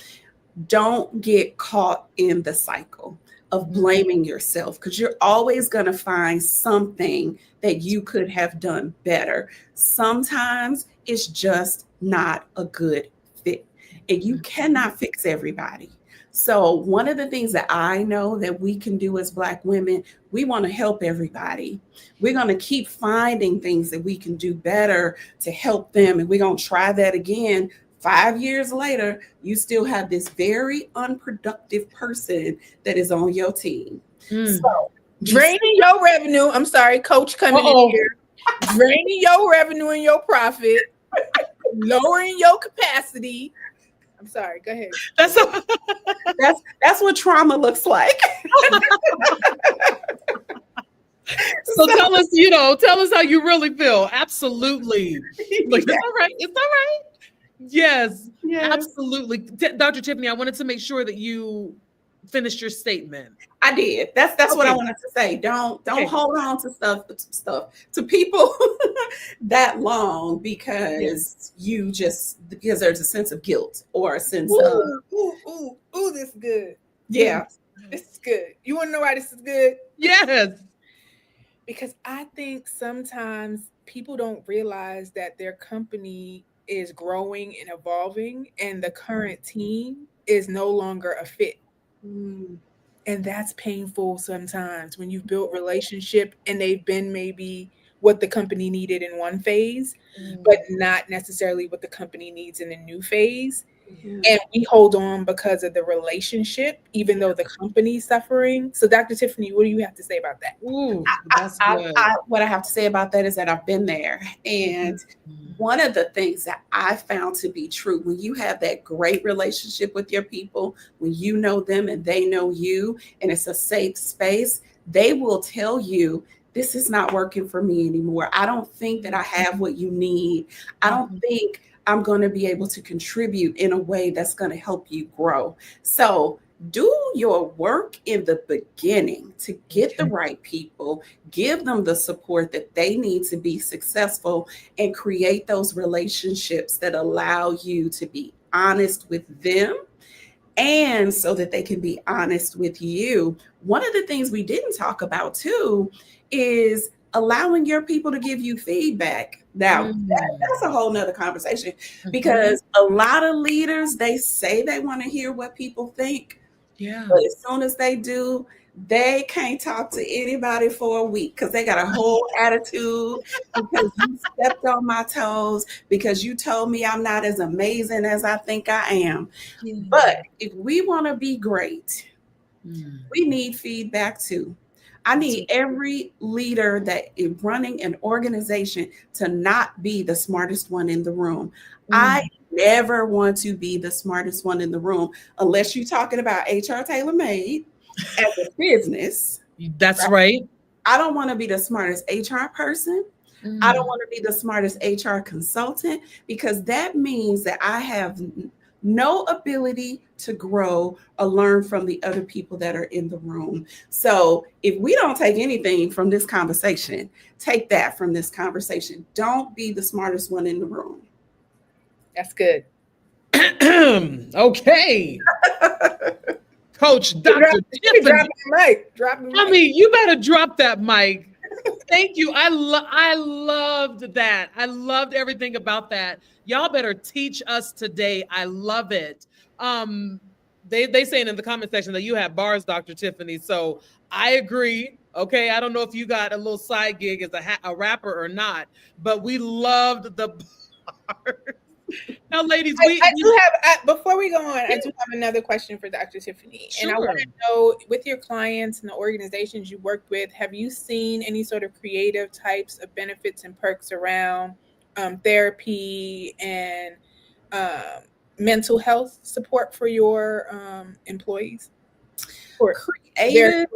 don't get caught in the cycle of blaming yourself, because you're always going to find something that you could have done better. Sometimes it's just not a good fit, and you cannot fix everybody. So one of the things that I know that we can do as Black women, we want to help everybody. We're going to keep finding things that we can do better to help them. And we're going to try that again. 5 years later, you still have this very unproductive person that is on your team. So draining your revenue. I'm sorry, Coach coming in here. Draining your revenue and your profit, lowering your capacity. I'm sorry, go ahead. That's what trauma looks like. So tell us how you really feel. Absolutely. Like, it's all right. It's all right. Yes, absolutely. Dr. Tiffany, I wanted to make sure that you finished your statement. I did. That's what I wanted to say. Don't hold on to stuff to people that long because because there's a sense of guilt or a sense of this is good. Yeah. This is good. You want to know why this is good? Yes. Because I think sometimes people don't realize that their company is growing and evolving and the current team is no longer a fit. And that's painful sometimes when you've built relationship and they've been maybe what the company needed in one phase, but not necessarily what the company needs in a new phase. Yeah. And we hold on because of the relationship, even though the company's suffering. So, Dr. Tiffany, what do you have to say about that? Ooh, that's good. What I have to say about that is that I've been there. And one of the things that I found to be true, when you have that great relationship with your people, when you know them and they know you, and it's a safe space, they will tell you, this is not working for me anymore. I don't think that I have what you need. I don't think I'm going to be able to contribute in a way that's going to help you grow. So do your work in the beginning to get the right people, give them the support that they need to be successful, and create those relationships that allow you to be honest with them and so that they can be honest with you. One of the things we didn't talk about too is allowing your people to give you feedback. Now, that's a whole nother conversation because a lot of leaders, they say they want to hear what people think. Yeah. But as soon as they do, they can't talk to anybody for a week because they got a whole attitude because you stepped on my toes, because you told me I'm not as amazing as I think I am. But if we want to be great, we need feedback too. I need every leader that is running an organization to not be the smartest one in the room. I never want to be the smartest one in the room unless you're talking about HR Tailormade as a business. That's right. I don't want to be the smartest HR person. I don't want to be the smartest HR consultant because that means that I have no ability to grow or learn from the other people that are in the room. So if we don't take anything from this conversation, take that from this conversation. Don't be the smartest one in the room. That's good. Okay. Coach Dr. Tiffany. Drop the mic. Drop the mic. I mean, you better drop that mic. Thank you. I loved that. I loved everything about that. Y'all better teach us today. I love it. They saying in the comment section that you have bars, Dr. Tiffany. So I agree. Okay, I don't know if you got a little side gig as a rapper or not, but we loved the bars. Now, ladies, I do have, before we go on, I do have another question for Dr. Tiffany. Sure. And I want to know, with your clients and the organizations you worked with, have you seen any sort of creative types of benefits and perks around therapy and mental health support for your employees? Creative.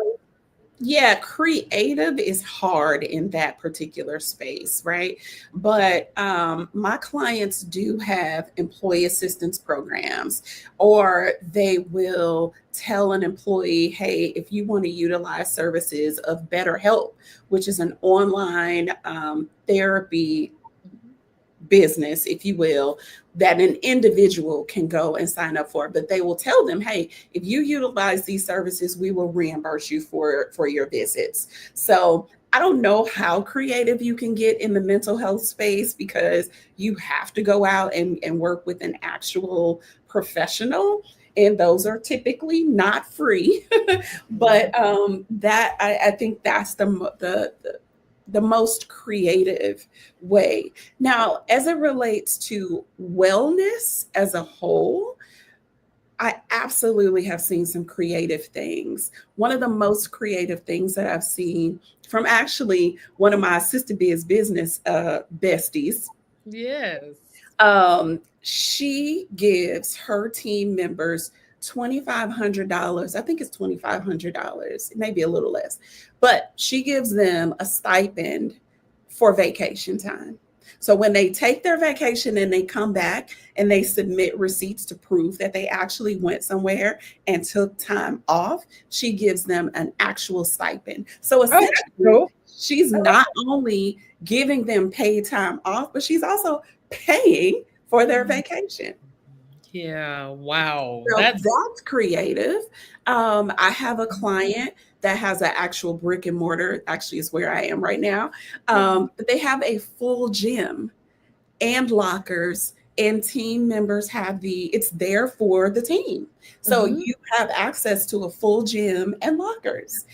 Yeah, creative is hard in that particular space, right? But my clients do have employee assistance programs, or they will tell an employee, hey, if you want to utilize services of BetterHelp, which is an online therapy business, if you will, that an individual can go and sign up for. But they will tell them, hey, if you utilize these services, we will reimburse you for your visits. So I don't know how creative you can get in the mental health space because you have to go out and work with an actual professional. And those are typically not free. But that I think that's the most creative way. Now, as it relates to wellness as a whole, I absolutely have seen some creative things. One of the most creative things that I've seen from actually one of my sister business besties. Yes. She gives her team members $2,500. I think it's $2,500, maybe a little less, but she gives them a stipend for vacation time. So when they take their vacation and they come back and they submit receipts to prove that they actually went somewhere and took time off, she gives them an actual stipend. So essentially, she's not only giving them paid time off, but she's also paying for their vacation. Yeah, wow. So that's creative. I have a client that has an actual brick and mortar, actually is where I am right now. But they have a full gym and lockers and team members have it's there for the team. So Mhm. you have access to a full gym and lockers.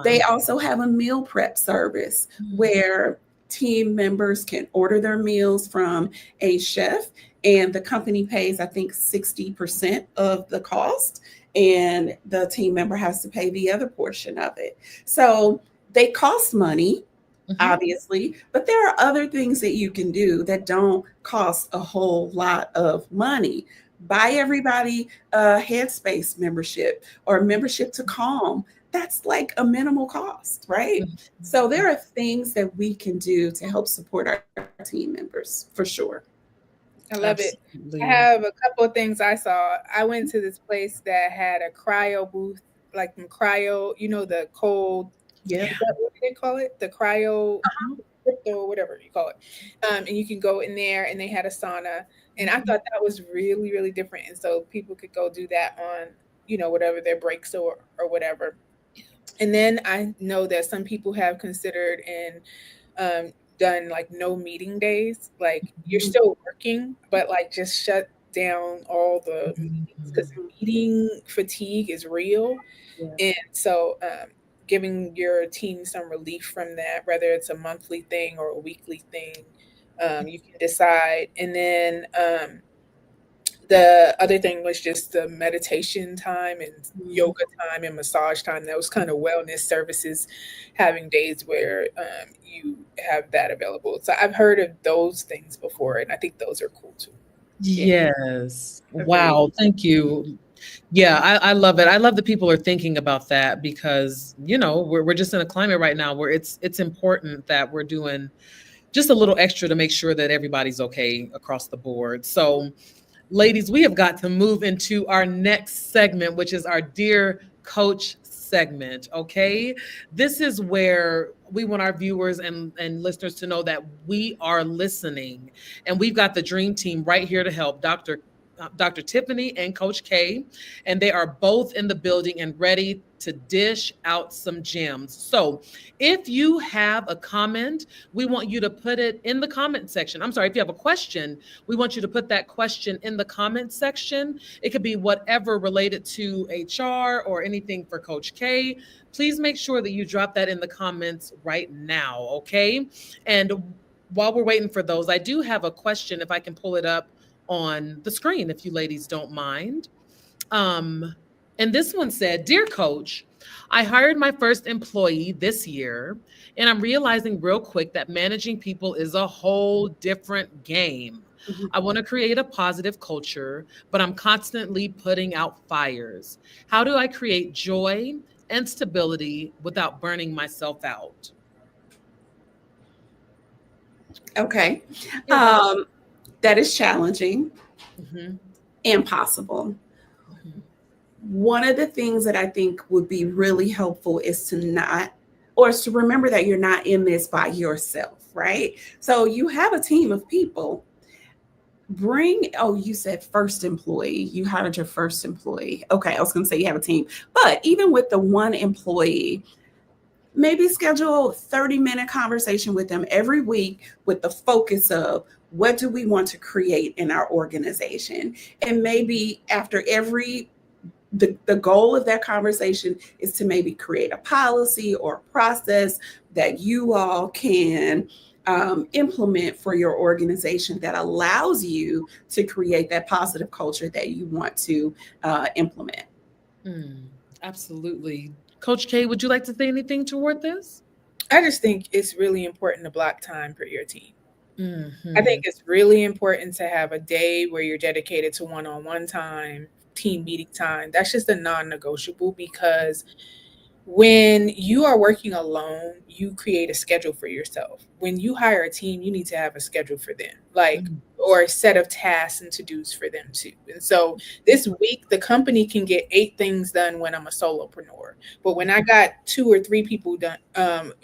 They Wow. also have a meal prep service Mm. where team members can order their meals from a chef, and the company pays, I think, 60% of the cost, and the team member has to pay the other portion of it. So they cost money, Mhm. obviously, but there are other things that you can do that don't cost a whole lot of money. Buy everybody a Headspace membership or membership to Calm. That's like a minimal cost, right? So Mhm. there are things that we can do to help support our team members for sure. I love it. I Absolutely. have a couple of things I saw. I went to this place that had a cryo booth, like in cryo, the cold, Yep. what do they call it? The cryo Uh-huh. crypto, whatever you call it. And you can go in there and they had a sauna. And I Mhm. thought that was really, really different. And so people could go do that on, whatever their breaks or whatever. And then I know that some people have considered and done like no meeting days. Like you're Mhm. still working, but like just shut down all the meetings because Mhm. meeting fatigue is real. And Yes. so giving your team some relief from that, whether it's a monthly thing or a weekly thing, you can decide. And then the other thing was just the meditation time and Mhm. yoga time and massage time. That was kind of wellness services, having days where you have that available. So I've heard of those things before, and I think those are cool too. Yeah, Yes. agreed. Wow. Thank you. Yeah, I love it. I love that people are thinking about that because, we're just in a climate right now where it's important that we're doing just a little extra to make sure that everybody's okay across the board. So, ladies, we have got to move into our next segment, which is our Dear Coach segment. Okay. This is where we want our viewers and listeners to know that we are listening. And we've got the dream team right here to help Dr. Tiffany and Coach K, and they are both in the building and ready to dish out some gems. So, if you have a comment, we want you to put it in the comment section. I'm sorry, if you have a question, we want you to put that question in the comment section. It could be whatever related to HR or anything for Coach K. Please make sure that you drop that in the comments right now, okay? And while we're waiting for those, I do have a question if I can pull it up on the screen, if you ladies don't mind. Um, and this one said, Dear Coach, I hired my first employee this year, and I'm realizing real quick that managing people is a whole different game. Mhm. I want to create a positive culture, but I'm constantly putting out fires. How do I create joy and stability without burning myself out? Okay. Yeah. Um, that is challenging Hmm. and possible. Hmm. One of the things that I think would be really helpful is to not, or is to remember that you're not in this by yourself, right? So you have a team of people. You said first employee. You hired your first employee. Okay, I was going to say you have a team. But even with the one employee, maybe schedule a 30-minute conversation with them every week with the focus of what do we want to create in our organization. And maybe after the goal of that conversation is to maybe create a policy or a process that you all can implement for your organization that allows you to create that positive culture that you want to implement. Mm, absolutely. Coach K, would you like to say anything toward this? I just think it's really important to block time for your team. I think Hmm. it's really important to have a day where you're dedicated to one-on-one time, team meeting time. That's just a non-negotiable because when you are working alone, you create a schedule for yourself. When you hire a team, you need to have a schedule for them, like, or a set of tasks and to dos for them too. And so this week, the company can get 8 things done when I'm a solopreneur. But when I got 2 or 3 people done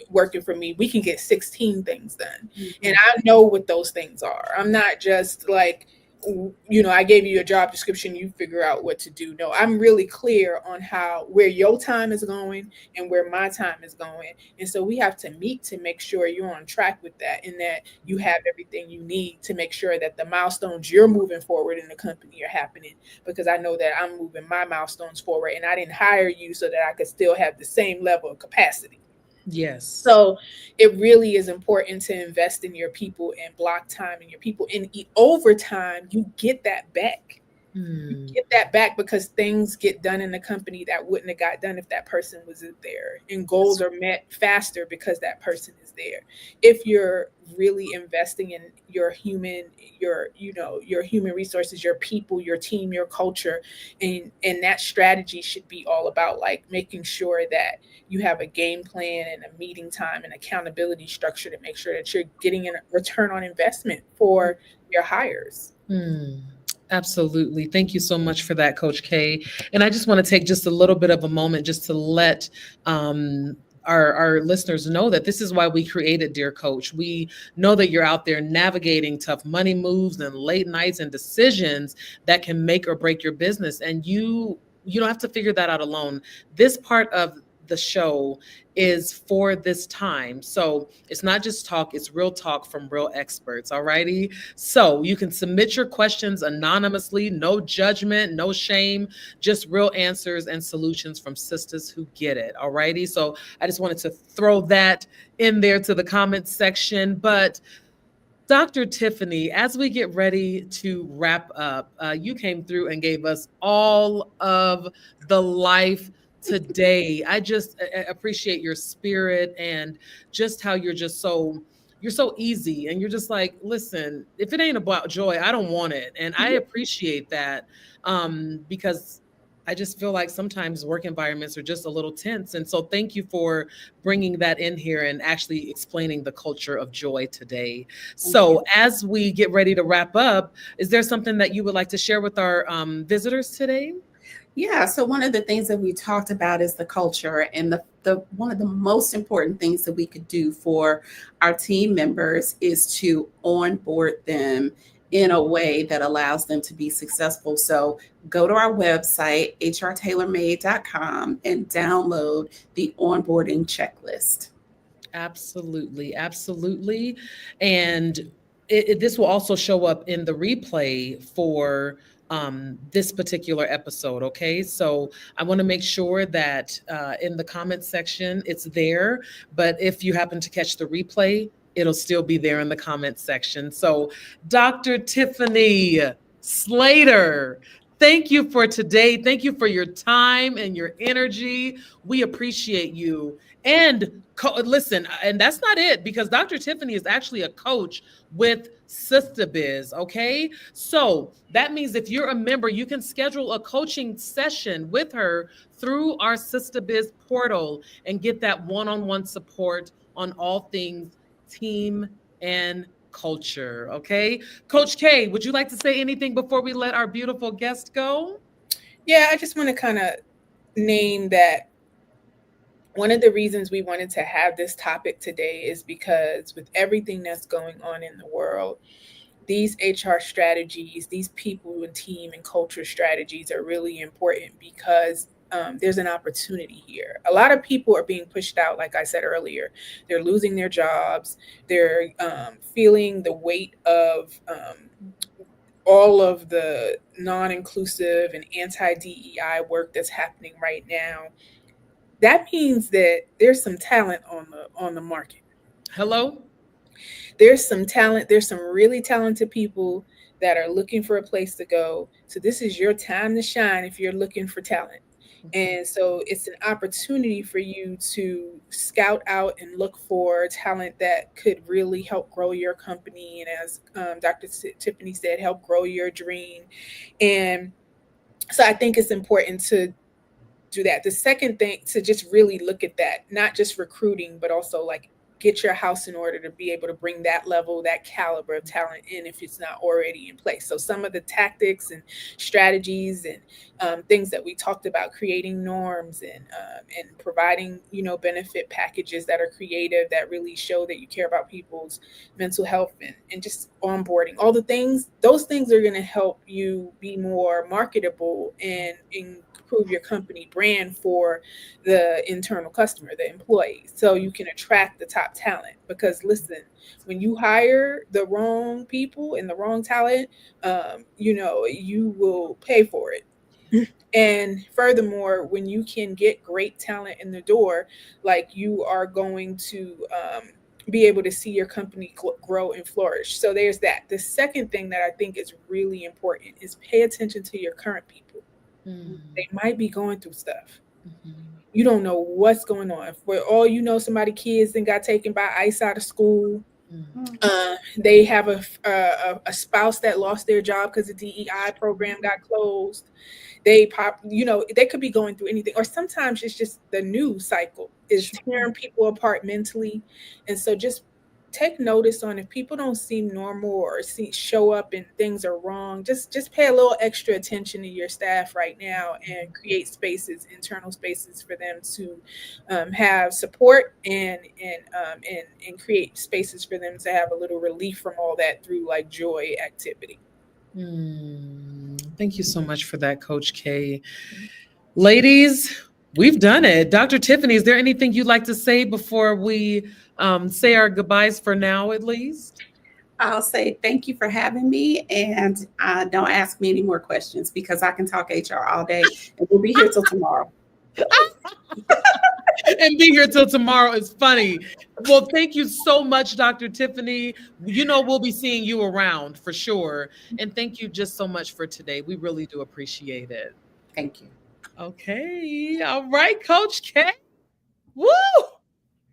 working for me, we can get 16 things done. And Mhm. I know what those things are. I'm not just like I gave you a job description, you figure out what to do. No, I'm really clear on how where your time is going and where my time is going. And so we have to meet to make sure you're on track with that and that you have everything you need to make sure that the milestones you're moving forward in the company are happening. Because I know that I'm moving my milestones forward and I didn't hire you so that I could still have the same level of capacity. Yes. So it really is important to invest in your people and block time in your people. And over time, you get that back. You Hmm. get that back because things get done in the company that wouldn't have got done if that person wasn't there. And goals are met faster because that person is there. If you're really investing in your human resources, your people, your team, your culture, and that strategy should be all about like making sure that you have a game plan and a meeting time and accountability structure to make sure that you're getting a return on investment for your hires. Hmm. Absolutely. Thank you so much for that, Coach K. And I just want to take just a little bit of a moment just to let our listeners know that this is why we created Dear Coach. We know that you're out there navigating tough money moves and late nights and decisions that can make or break your business. And you don't have to figure that out alone. This part of the show is for this time. So it's not just talk, it's real talk from real experts. All righty. So you can submit your questions anonymously, no judgment, no shame, just real answers and solutions from sisters who get it. All righty. So I just wanted to throw that in there to the comments section. But Dr. Tiffany, as we get ready to wrap up, you came through and gave us all of the life today. I just appreciate your spirit and just how you're so easy and you're just like, listen, if it ain't about joy, I don't want it. And I appreciate that because I just feel like sometimes work environments are just a little tense. And so thank you for bringing that in here and actually explaining the culture of joy today. Thank you. So, as we get ready to wrap up, is there something that you would like to share with our visitors today? Yeah, so one of the things that we talked about is the culture, and the one of the most important things that we could do for our team members is to onboard them in a way that allows them to be successful. So go to our website, hrtailormade.com, and download the onboarding checklist. Absolutely, absolutely. And this will also show up in the replay for this particular episode. Okay, so I want to make sure that in the comment section it's there. But if you happen to catch the replay, it'll still be there in the comment section. So, Dr. Tiffany Slater, thank you for today. Thank you for your time and your energy. We appreciate you. And listen, and that's not it because Dr. Tiffany is actually a coach with Sister Biz. Okay. So that means if you're a member, you can schedule a coaching session with her through our Sister Biz portal and get that one on one support on all things team and culture. Okay. Coach K, would you like to say anything before we let our beautiful guest go? Yeah, I just want to kind of name that one of the reasons we wanted to have this topic today is because with everything that's going on in the world, these HR strategies, these people and team and culture strategies are really important because there's an opportunity here. A lot of people are being pushed out, like I said earlier. They're losing their jobs. They're feeling the weight of all of the non inclusive and anti DEI work that's happening right now. That means that there's some talent on the market. Hello? There's some talent, there's some really talented people that are looking for a place to go. So this is your time to shine if you're looking for talent. And so it's an opportunity for you to scout out and look for talent that could really help grow your company. And as Dr. Tiffany said, help grow your dream. And so I think it's important to do that. The second thing, to just really look at that, not just recruiting, but also like get your house in order to be able to bring that level, that caliber of talent in if it's not already in place. So some of the tactics and strategies and things that we talked about, creating norms and providing, benefit packages that are creative, that really show that you care about people's mental health and just onboarding, all the things, those things are going to help you be more marketable and improve your company brand for the internal customer, the employees, so you can attract the top talent. Because listen, when you hire the wrong people and the wrong talent, you will pay for it. And furthermore, when you can get great talent in the door, like, you are going to be able to see your company grow and flourish. So there's that. The second thing that I think is really important is pay attention to your current people. They might be going through stuff. You don't know what's going on. For all you know, somebody kids then got taken by ICE out of school. They have a spouse that lost their job because the DEI program got closed. They could be going through anything, or sometimes it's just the news cycle is tearing people apart mentally. And so just take notice on if people don't seem normal or show up and things are wrong. Just pay a little extra attention to your staff right now and create spaces, internal spaces for them to have support and create spaces for them to have a little relief from all that through like joy activity. Thank you so much for that, Coach K. Ladies, we've done it. Dr. Tiffany, is there anything you'd like to say before we say our goodbyes for now, at least? I'll say thank you for having me, and don't ask me any more questions because I can talk HR all day, and we'll be here till tomorrow. And be here till tomorrow is funny. Well, thank you so much, Dr. Tiffany. We'll be seeing you around for sure. And thank you just so much for today. We really do appreciate it. Thank you. Okay. All right, Coach K. Woo!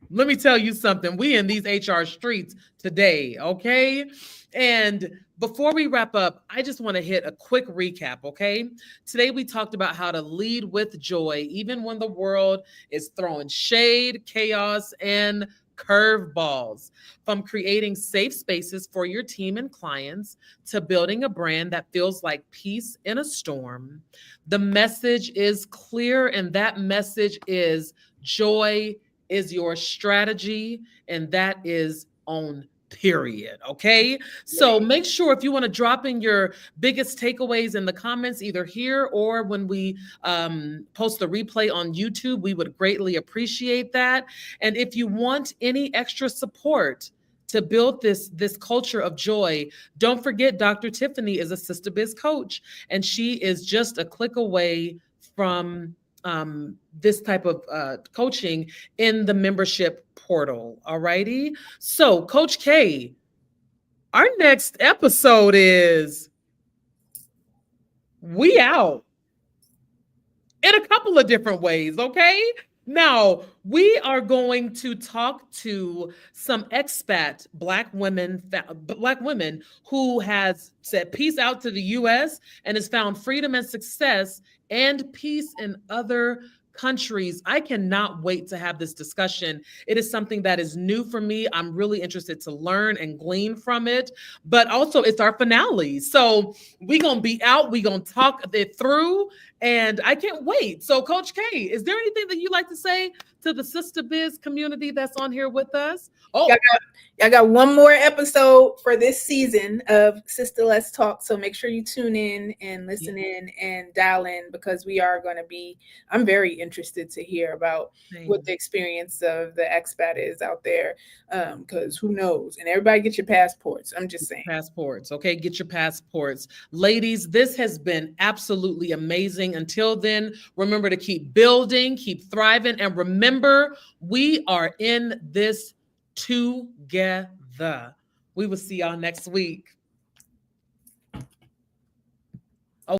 Let me tell you something. We in these HR streets today, okay? And before we wrap up, I just want to hit a quick recap, okay? Today we talked about how to lead with joy, even when the world is throwing shade, chaos, and curveballs. From creating safe spaces for your team and clients to building a brand that feels like peace in a storm. The message is clear, and that message is joy is your strategy, and that is on period. Okay. So make sure if you want to drop in your biggest takeaways in the comments, either here or when we post the replay on YouTube, we would greatly appreciate that. And if you want any extra support to build this culture of joy, don't forget Dr. Tiffany is a Sister Biz coach, and she is just a click away from this type of coaching in the membership portal. All righty. So, Coach K, our next episode is we out in a couple of different ways. Okay. Now, we are going to talk to some expat Black women who has said peace out to the U.S. and has found freedom and success and peace in other countries. I cannot wait to have this discussion. It is something that is new for me. I'm really interested to learn and glean from it, but also it's our finale. So we're going to be out. We're going to talk it through, and I can't wait. So Coach K, is there anything that you like to say to the Sister Biz community that's on here with us? Oh, I got one more episode for this season of Sister Let's Talk. So make sure you tune in and listen in and dial in, because we are going to be, I'm very interested to hear about what the experience of the expat is out there. Because who knows? And everybody get your passports. I'm just saying. Passports. Okay. Get your passports. Ladies, this has been absolutely amazing. Until then, remember to keep building, keep thriving, and remember, we are in this together. We will see y'all next week.